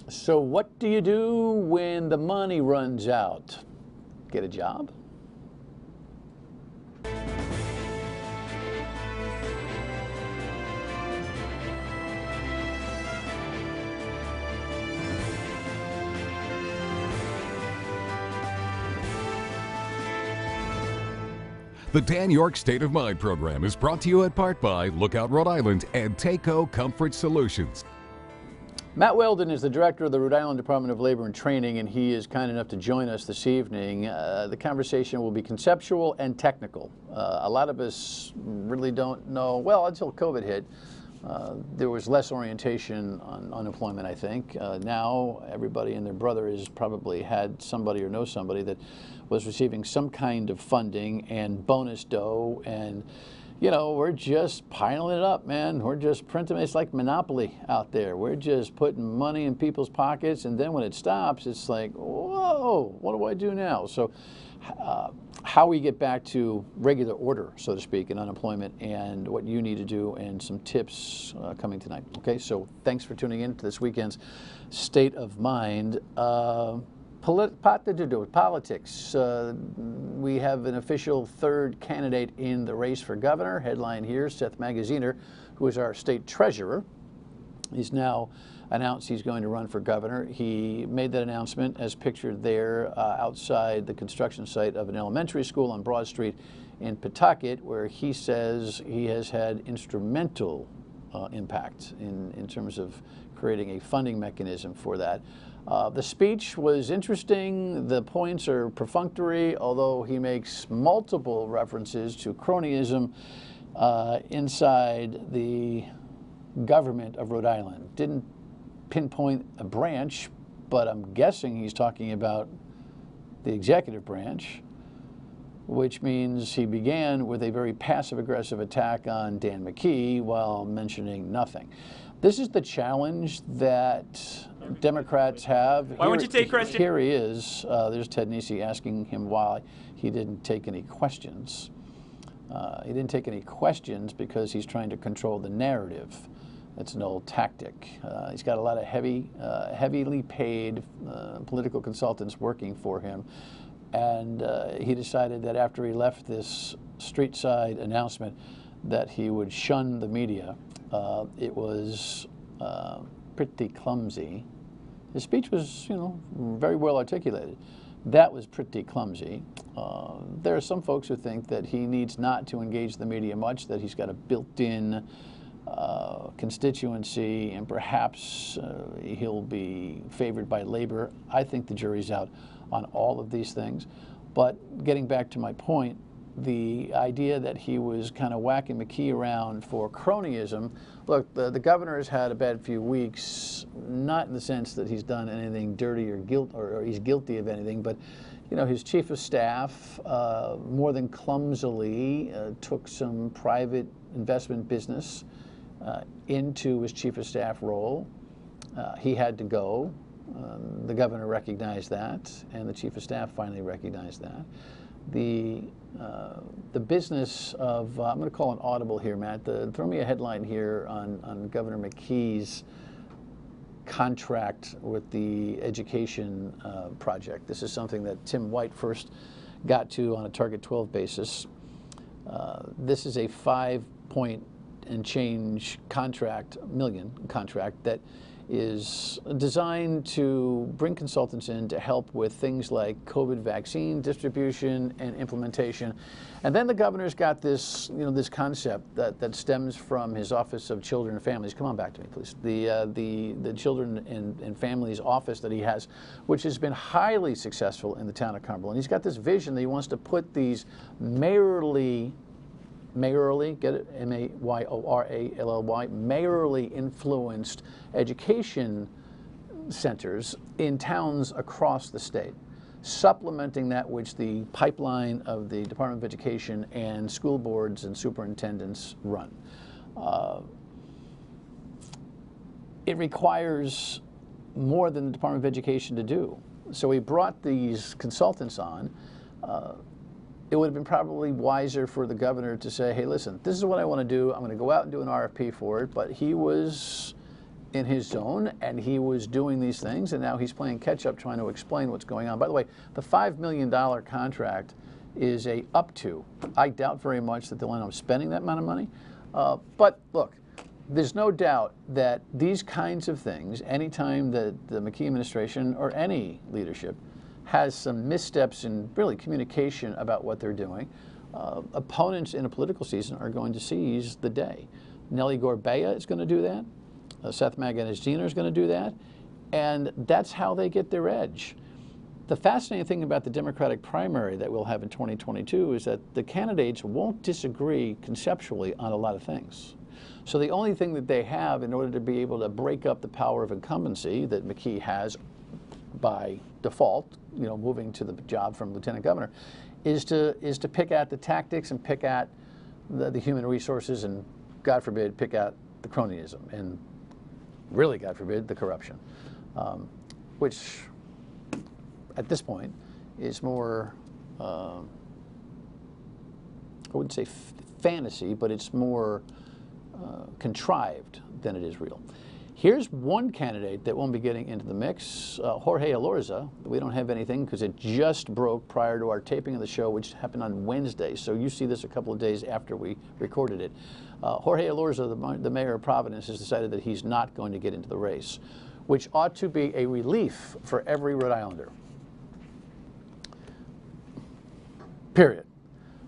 So what do you do when the money runs out? Get a job? The Dan Yorke State of Mind program is brought to you in part by Lookout Rhode Island and Takeo Comfort Solutions. Matt Weldon is the director of the Rhode Island Department of Labor and Training, and he is kind enough to join us this evening. The conversation will be conceptual and technical. A lot of us really don't know, well, until COVID hit, there was less orientation on unemployment, I think. Now everybody and their brother has probably had somebody or know somebody that was receiving some kind of funding and bonus dough, and you know, we're just piling it up, man. We're just printing. It's like Monopoly out there. We're just putting money in people's pockets, and then when it stops, it's like, whoa, what do I do now? So how we get back to regular order, so to speak, in unemployment, and what you need to do, and some tips coming tonight. Okay, so thanks for tuning in to this weekend's State of Mind. Pot to do with politics. We have an official third candidate in the race for governor. Headline here, Seth Magaziner, who is our state treasurer. He's now announced he's going to run for governor. He made that announcement as pictured there outside the construction site of an elementary school on Broad Street in Pawtucket, where he says he has had instrumental impact in terms of creating a funding mechanism for that. The speech was interesting. The points are perfunctory, although he makes multiple references to cronyism inside the government of Rhode Island. Didn't pinpoint a branch, but I'm guessing he's talking about the executive branch, which means he began with a very passive-aggressive attack on Dan McKee while mentioning nothing. This is the challenge that Democrats have. Why won't you take questions? Here he is. There's Ted Nesi asking him why he didn't take any questions. He didn't take any questions because he's trying to control the narrative. That's an old tactic. He's got a lot of heavily paid political consultants working for him. And he decided that after he left this street side announcement that he would shun the media. It was pretty clumsy. His speech was, you know, very well articulated. That was pretty clumsy. There are some folks who think that he needs not to engage the media much, that he's got a built-in constituency, and perhaps he'll be favored by labor. I think the jury's out on all of these things. But getting back to my point, the idea that he was kind of whacking McKee around for cronyism. Look, the governor has had a bad few weeks, not in the sense that he's done anything dirty or he's guilty of anything, but you know, his chief of staff more than clumsily took some private investment business into his chief of staff role. He had to go. The governor recognized that, and the chief of staff finally recognized that. The business of, I'm going to call an audible here, Matt. Throw me a headline here on Governor McKee's contract with the education project. This is something that Tim White first got to on a Target 12 basis. This is a 5-point and change million contract that is designed to bring consultants in to help with things like COVID vaccine distribution and implementation. And then the governor's got this, you know, this concept that stems from his Office of Children and Families. Come on back to me, please. The Children and Families office that he has, which has been highly successful in the town of Cumberland. He's got this vision that he wants to put these mayorally, get it? M-A-Y-O-R-A-L-L-Y, mayorally influenced education centers in towns across the state, supplementing that which the pipeline of the Department of Education and school boards and superintendents run. It requires more than the Department of Education to do. So we brought these consultants on. It would have been probably wiser for the governor to say, hey, listen, this is what I want to do. I'm going to go out and do an RFP for it. But he was in his zone, and he was doing these things, and now he's playing catch-up trying to explain what's going on. By the way, the $5 million contract is a up to. I doubt very much that they'll end up spending that amount of money. But look, there's no doubt that these kinds of things, anytime that the McKee administration or any leadership has some missteps in really communication about what they're doing, opponents in a political season are going to seize the day. Nellie Gorbea is going to do that. Seth Maganazdina is going to do that. And that's how they get their edge. The fascinating thing about the Democratic primary that we'll have in 2022 is that the candidates won't disagree conceptually on a lot of things. So the only thing that they have in order to be able to break up the power of incumbency that McKee has by default, you know, moving to the job from lieutenant governor, is to pick at the tactics and pick at the human resources and, God forbid, pick at the cronyism and really, God forbid, the corruption, which at this point is more, I wouldn't say fantasy, but it's more contrived than it is real. Here's one candidate that won't be getting into the mix, Jorge Elorza. We don't have anything because it just broke prior to our taping of the show, which happened on Wednesday. So you see this a couple of days after we recorded it. Jorge Elorza, the mayor of Providence, has decided that he's not going to get into the race, which ought to be a relief for every Rhode Islander. Period.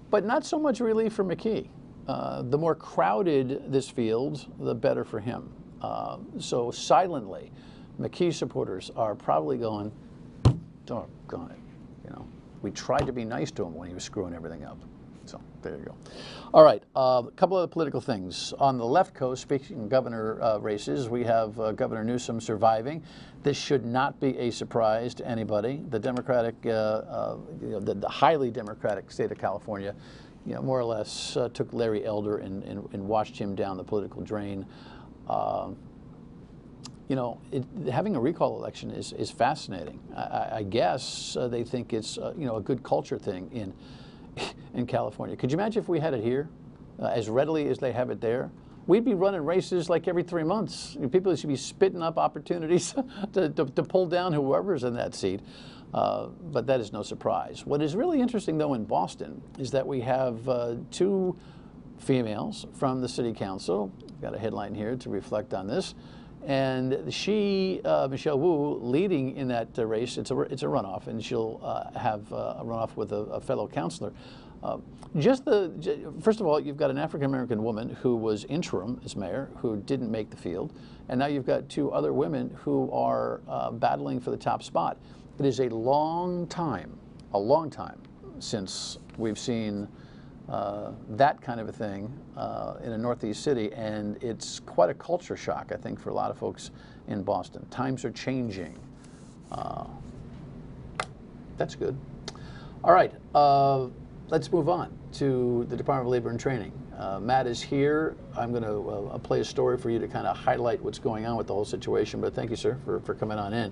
But not so much relief for McKee. The more crowded this field, the better for him. So silently, McKee supporters are probably going, doggone it. You know, we tried to be nice to him when he was screwing everything up. So there you go. All right, a couple of political things. On the left coast, speaking of governor races, we have Governor Newsom surviving. This should not be a surprise to anybody. The Democratic, the highly Democratic state of California, you know, more or less took Larry Elder and washed him down the political drain. You know, having a recall election is fascinating. I guess they think it's you know, a good culture thing in California. Could you imagine if we had it here as readily as they have it there? We'd be running races like every 3 months. People should be spitting up opportunities to pull down whoever's in that seat. But that is no surprise. What is really interesting, though, in Boston is that we have two females from the city council. Got a headline here to reflect on this. And she, Michelle Wu, leading in that race. It's a runoff, and she'll have a runoff with a fellow councilor. First of all, you've got an African-American woman who was interim as mayor who didn't make the field. And now you've got two other women who are battling for the top spot. It is a long time since we've seen that kind of a thing in a Northeast city, and it's quite a culture shock, I think, for a lot of folks in Boston. Times are changing. That's good. All right, let's move on to the Department of Labor and Training. Matt is here. I'm going to play a story for you to kind of highlight what's going on with the whole situation, but thank you, sir, for coming on in.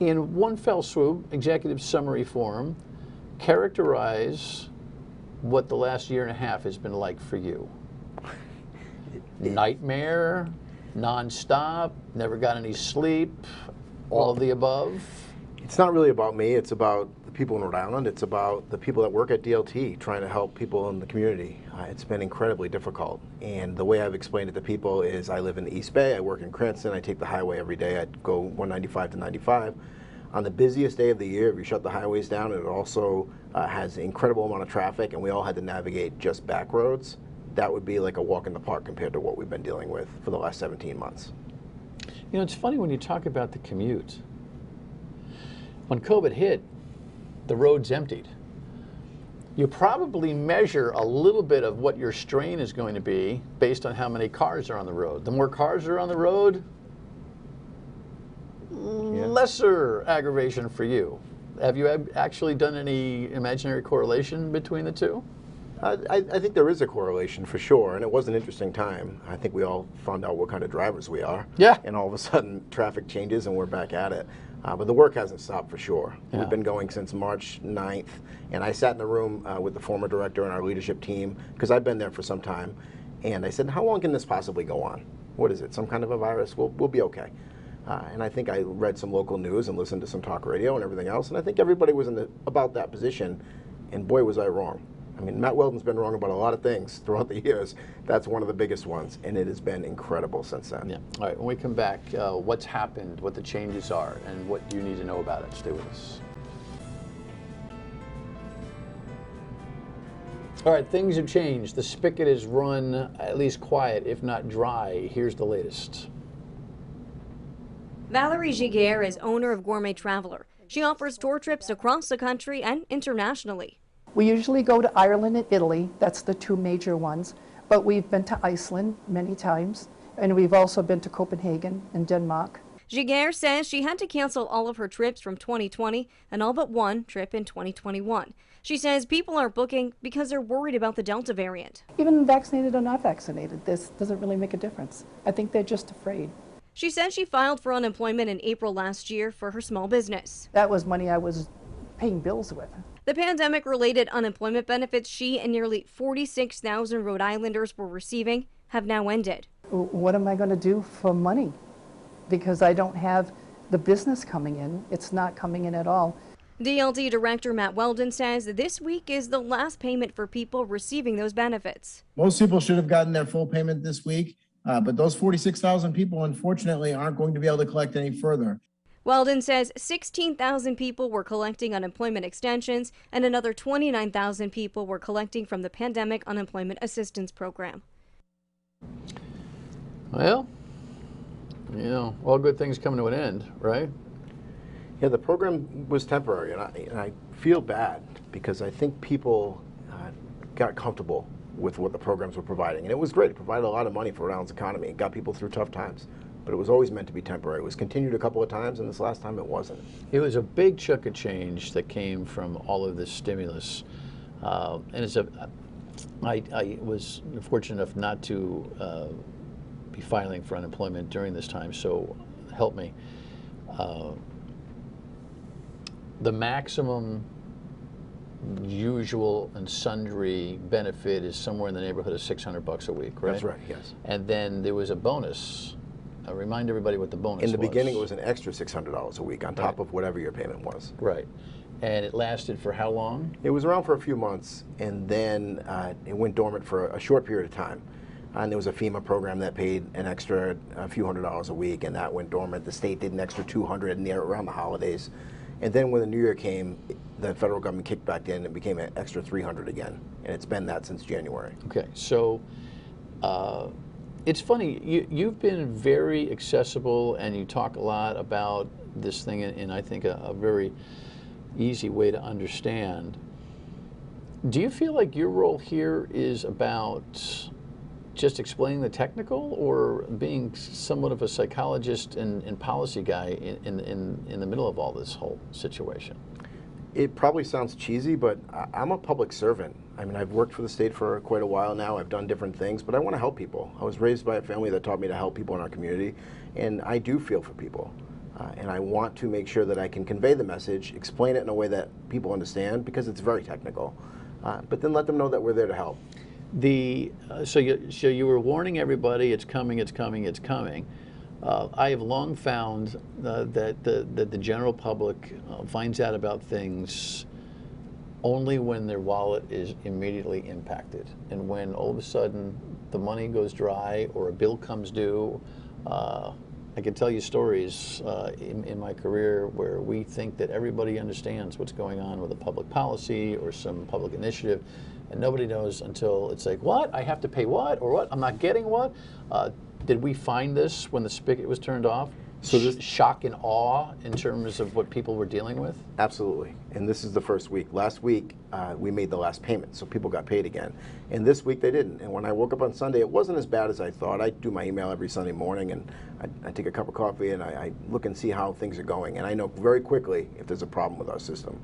In one fell swoop, executive summary form, characterize what the last year and a half has been like for you. Nightmare, nonstop, never got any sleep, all of the above? It's not really about me, it's about the people in Rhode Island, it's about the people that work at DLT trying to help people in the community. It's been incredibly difficult, and the way I've explained it to people is I live in the East Bay, I work in Cranston, I take the highway every day, I go 195 to 95. On the busiest day of the year, if you shut the highways down, it also has an incredible amount of traffic, and we all had to navigate just back roads. That would be like a walk in the park compared to what we've been dealing with for the last 17 months. You know, it's funny when you talk about the commute. When COVID hit, the roads emptied. You probably measure a little bit of what your strain is going to be based on how many cars are on the road. The more cars are on the road, lesser aggravation for you. Have you actually done any imaginary correlation between the two? I think there is a correlation for sure, and it was an interesting time. I think we all found out what kind of drivers we are. Yeah. And all of a sudden, traffic changes and we're back at it. But the work hasn't stopped for sure. Yeah. We've been going since March 9th, and I sat in the room with the former director and our leadership team, because I've been there for some time, and I said, how long can this possibly go on? what is it, some kind of a virus, we'll be okay. And I think I read some local news and listened to some talk radio and everything else, and I think everybody was about that position, and boy was I wrong. I mean, Matt Weldon's been wrong about a lot of things throughout the years. That's one of the biggest ones, and it has been incredible since then. Yeah. All right, when we come back, what's happened, what the changes are, and what you need to know about it. Stay with us. All right, things have changed. The spigot is run at least quiet, if not dry. Here's the latest. Valerie Giguère is owner of Gourmet Traveler. She offers tour trips across the country and internationally. We usually go to Ireland and Italy. That's the two major ones. But we've been to Iceland many times, and we've also been to Copenhagen and Denmark. Giguère says she had to cancel all of her trips from 2020 and all but one trip in 2021. She says people are booking because they're worried about the Delta variant. Even vaccinated or not vaccinated, this doesn't really make a difference. I think they're just afraid. She says she filed for unemployment in April last year for her small business. That was money I was paying bills with. The pandemic-related unemployment benefits she and nearly 46,000 Rhode Islanders were receiving have now ended. What am I going to do for money? Because I don't have the business coming in. It's not coming in at all. DLT Director Matt Weldon says this week is the last payment for people receiving those benefits. Most people should have gotten their full payment this week, but those 46,000 people, unfortunately, aren't going to be able to collect any further. Weldon says 16,000 people were collecting unemployment extensions and another 29,000 people were collecting from the Pandemic Unemployment Assistance Program. Well, you know, all good things come to an end, right? Yeah, the program was temporary, and I feel bad because I think people got comfortable with what the programs were providing. And it was great. It provided a lot of money for Rhode Island's economy. It got people through tough times. But it was always meant to be temporary. It was continued a couple of times, and this last time it wasn't. It was a big chunk of change that came from all of this stimulus. And I was fortunate enough not to be filing for unemployment during this time, so help me. The maximum usual and sundry benefit is somewhere in the neighborhood of $600 a week, right? That's right, yes. And then there was a bonus. Remind everybody what the bonus was. In the beginning, it was an extra $600 a week on top of whatever your payment was. Right. And it lasted for how long? It was around for a few months, and then it went dormant for a short period of time. And there was a FEMA program that paid an extra a few $100s a week, and that went dormant. The state did an extra $200 around the holidays. And then when the new year came, the federal government kicked back in and it became an extra $300 again. And it's been that since January. Okay, so it's funny, you've been very accessible and you talk a lot about this thing in I think a very easy way to understand. Do you feel like your role here is about just explaining the technical, or being somewhat of a psychologist and policy guy in the middle of all this whole situation? It probably sounds cheesy, but I'm a public servant. I mean, I've worked for the state for quite a while now. I've done different things, but I want to help people. I was raised by a family that taught me to help people in our community, and I do feel for people. And I want to make sure that I can convey the message, explain it in a way that people understand, because it's very technical, but then let them know that we're there to help. So you were warning everybody, it's coming, it's coming, it's coming. I have long found that the general public finds out about things only when their wallet is immediately impacted, and when all of a sudden the money goes dry or a bill comes due. I can tell you stories in my career where we think that everybody understands what's going on with a public policy or some public initiative, and nobody knows until it's like, what? I have to pay what? Or what? I'm not getting what? Did we find this when the spigot was turned off? So this shock and awe in terms of what people were dealing with? Absolutely. And this is the first week. Last week, we made the last payment, so people got paid again. And this week they didn't. And when I woke up on Sunday, it wasn't as bad as I thought. I do my email every Sunday morning, and I take a cup of coffee, and I look and see how things are going. And I know very quickly if there's a problem with our system.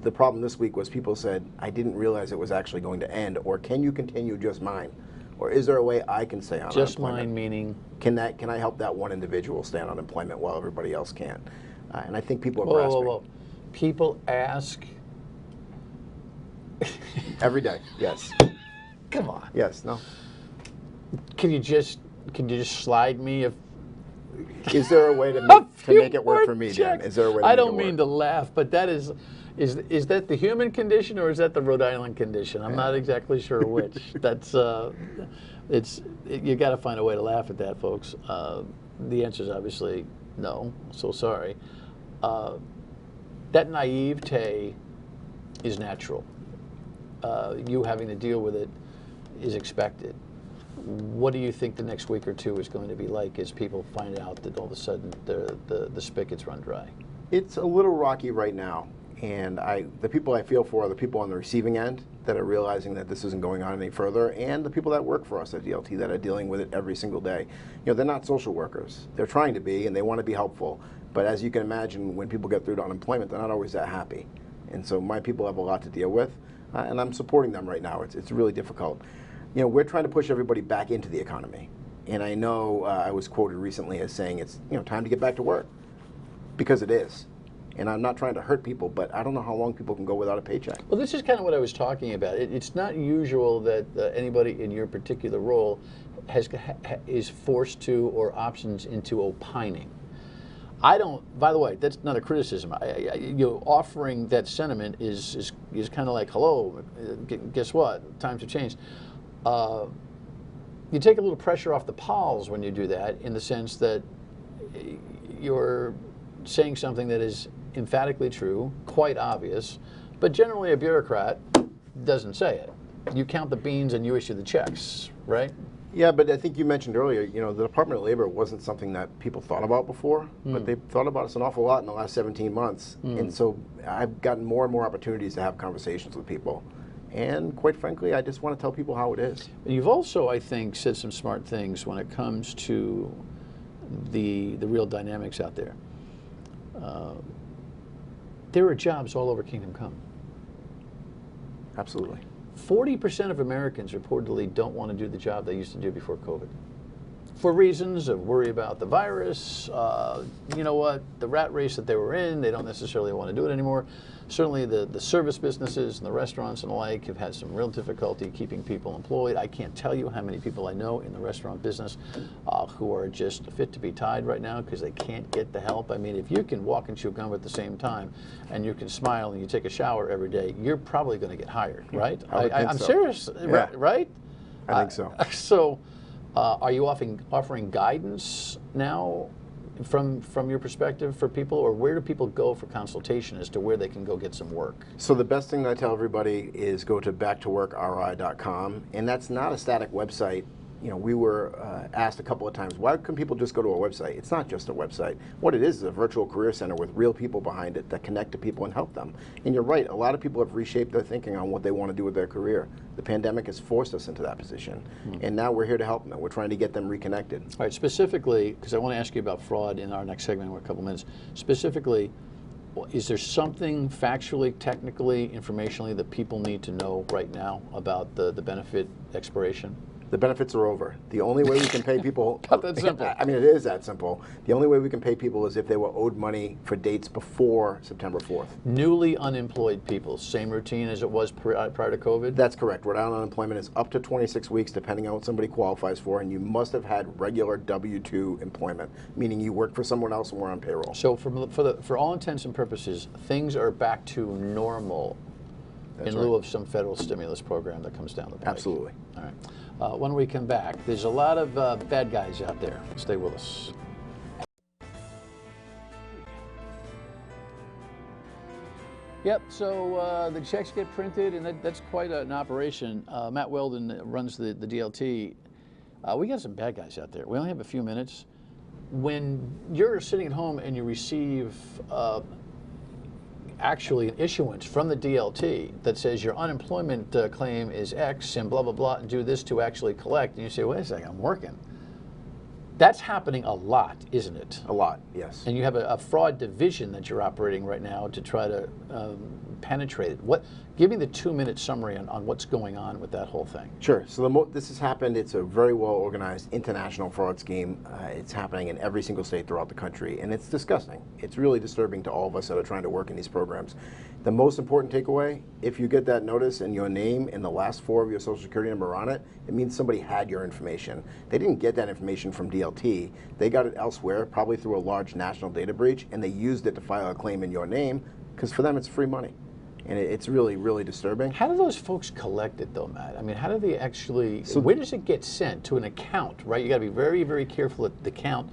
The problem this week was people said, I didn't realize it was actually going to end, or can you continue just mine? Or is there a way I can stay on unemployment? Just mine meaning? Can I help that one individual stay on unemployment while everybody else can? And I think people are grasping. Whoa. People ask? Every day, yes. Come on. Yes, no. Can you just Can you just slide me a Is there a way to few make it work for me, more Dan? checks? Is there a way to I make don't it mean work? to laugh, but that is that the human condition or is that the Rhode Island condition? I'm not exactly sure which. That's you got to find a way to laugh at that, folks. The answer is obviously no. So sorry. That naivete is natural. You having to deal with it is expected. What do you think the next week or two is going to be like as people find out that all of a sudden the spigots run dry? It's a little rocky right now, and the people I feel for are the people on the receiving end that are realizing that this isn't going on any further, and the people that work for us at DLT that are dealing with it every single day. You know, they're not social workers. They're trying to be, and they want to be helpful. But as you can imagine, when people get through to unemployment, they're not always that happy. And so my people have a lot to deal with, and I'm supporting them right now. It's really difficult. You know, we're trying to push everybody back into the economy. And I know I was quoted recently as saying it's time to get back to work, because it is. And I'm not trying to hurt people, but I don't know how long people can go without a paycheck. Well, this is kind of what I was talking about. It's not usual that anybody in your particular role is forced to or options into opining. I don't. By the way, that's not a criticism. Offering that sentiment is kind of like, hello, guess what? Times have changed. You take a little pressure off the pals when you do that, in the sense that you're saying something that is emphatically true, quite obvious, but generally a bureaucrat doesn't say it. You count the beans and you issue the checks, right? Yeah, but I think you mentioned earlier, the Department of Labor wasn't something that people thought about before, but they've thought about us an awful lot in the last 17 months. And so I've gotten more and more opportunities to have conversations with people. And quite frankly, I just want to tell people how it is. You've also, I think, said some smart things when it comes to the real dynamics out there. There are jobs all over Kingdom Come. Absolutely. 40% of Americans reportedly don't want to do the job they used to do before COVID. For reasons of worry about the virus, you know what, the rat race that they were in, they don't necessarily want to do it anymore. Certainly the service businesses and the restaurants and the like have had some real difficulty keeping people employed. I can't tell you how many people I know in the restaurant business who are just fit to be tied right now because they can't get the help. I mean, if you can walk and chew gum at the same time and you can smile and you take a shower every day, you're probably going to get hired, right? I'm serious, Yeah. right? I think so. So are you offering guidance now from your perspective for people, or where do people go for consultation as to where they can go get some work? So the best thing that I tell everybody is go to backtoworkri.com, and that's not a static website. We were asked a couple of times, why can people just go to a website? It's not just a website. What it is a virtual career center with real people behind it that connect to people and help them. And you're right, a lot of people have reshaped their thinking on what they want to do with their career. The pandemic has forced us into that position, and now we're here to help them. We're trying to get them reconnected. All right, specifically, because I want to ask you about fraud in our next segment in a couple minutes. Specifically, is there something factually, technically, informationally that people need to know right now about the benefit expiration? The benefits are over. The only way we can pay people... Not that simple. I mean, it is that simple. The only way we can pay people is if they were owed money for dates before September 4th. Newly unemployed people, same routine as it was prior to COVID? That's correct. Rhode Island unemployment is up to 26 weeks, depending on what somebody qualifies for, and you must have had regular W-2 employment, meaning you work for someone else and were on payroll. So for all intents and purposes, things are back to normal. That's in right. lieu of some federal stimulus program that comes down the pike. Absolutely. All right. When we come back, there's a lot of bad guys out there. Stay with us. Yep, so the checks get printed, and that's quite an operation. Matt Weldon runs the DLT. We got some bad guys out there. We only have a few minutes. When you're sitting at home and you receive actually an issuance from the DLT that says your unemployment claim is X and blah, blah, blah, and do this to actually collect, and you say, wait a second, I'm working. That's happening a lot, isn't it? A lot, yes. And you have a fraud division that you're operating right now to try to penetrated. Give me the 2-minute summary on what's going on with that whole thing. Sure. So this has happened. It's a very well organized international fraud scheme. It's happening in every single state throughout the country, and it's disgusting. It's really disturbing to all of us that are trying to work in these programs. The most important takeaway, if you get that notice and your name and the last 4 of your social security number on it, it means somebody had your information. They didn't get that information from DLT. They got it elsewhere, probably through a large national data breach, and they used it to file a claim in your name, because for them it's free money. And it's really, really disturbing. How do those folks collect it, though, Matt? I mean, how do they actually, where does it get sent? To an account, right? You got to be very, very careful at the account.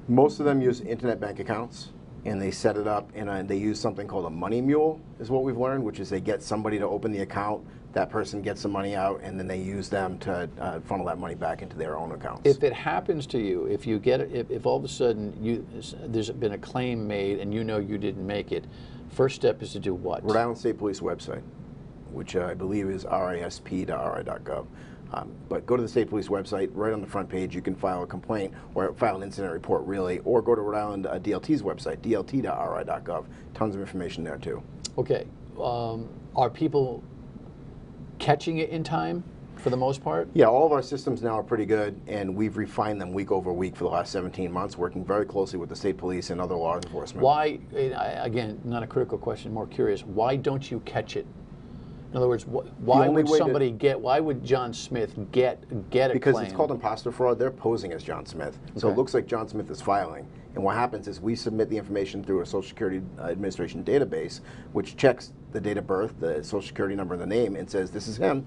Most of them use internet bank accounts, and they set it up, and they use something called a money mule, is what we've learned, which is they get somebody to open the account, that person gets the money out, and then they use them to funnel that money back into their own accounts. If it happens to you, if you get it, if all of a sudden there's been a claim made and you know you didn't make it, first step is to do what? Rhode Island State Police website, which I believe is risp.ri.gov. But go to the State Police website, right on the front page, you can file a complaint or file an incident report, really, or go to Rhode Island DLT's website, dlt.ri.gov. Tons of information there, too. Okay. Are people catching it in time for the most part? Yeah, all of our systems now are pretty good, and we've refined them week over week for the last 17 months, working very closely with the state police and other law enforcement. Why, again, not a critical question, more curious, why don't you catch it? In other words, why would John Smith get a claim? Because it's called imposter fraud. They're posing as John Smith. So Okay. it looks like John Smith is filing. And what happens is we submit the information through a Social Security Administration database, which checks the date of birth, the Social Security number, and the name, and says, this is him.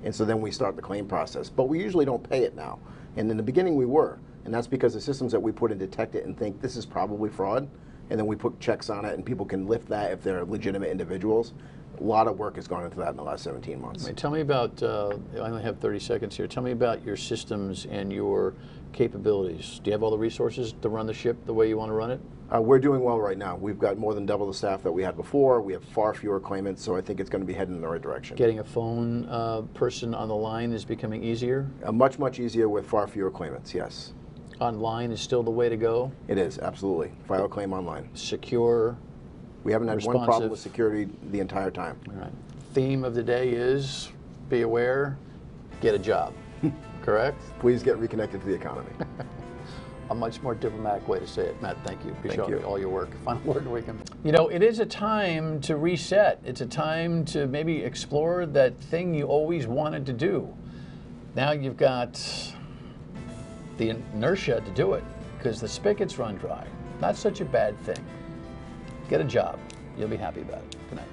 And so then we start the claim process. But we usually don't pay it now. And in the beginning we were. And that's because the systems that we put in detect it and think this is probably fraud. And then we put checks on it, and people can lift that if they're legitimate individuals. A lot of work has gone into that in the last 17 months. I mean, tell me about, I only have 30 seconds here, tell me about your systems and your capabilities. Do you have all the resources to run the ship the way you want to run it? We're doing well right now. We've got more than double the staff that we had before. We have far fewer claimants, so I think it's going to be heading in the right direction. Getting a phone person on the line is becoming easier? Much, much easier with far fewer claimants, yes. Online is still the way to go? It is, absolutely. File a claim online. Secure? We haven't had responsive. one problem with security the entire time. All right. Theme of the day is be aware, get a job. Correct? Please get reconnected to the economy. A much more diplomatic way to say it. Matt, thank you. Appreciate Thank you. all your work. Final word we can. You know, it is a time to reset. It's a time to maybe explore that thing you always wanted to do. Now you've got the inertia to do it because the spigots run dry. Not such a bad thing. Get a job. You'll be happy about it. Good night.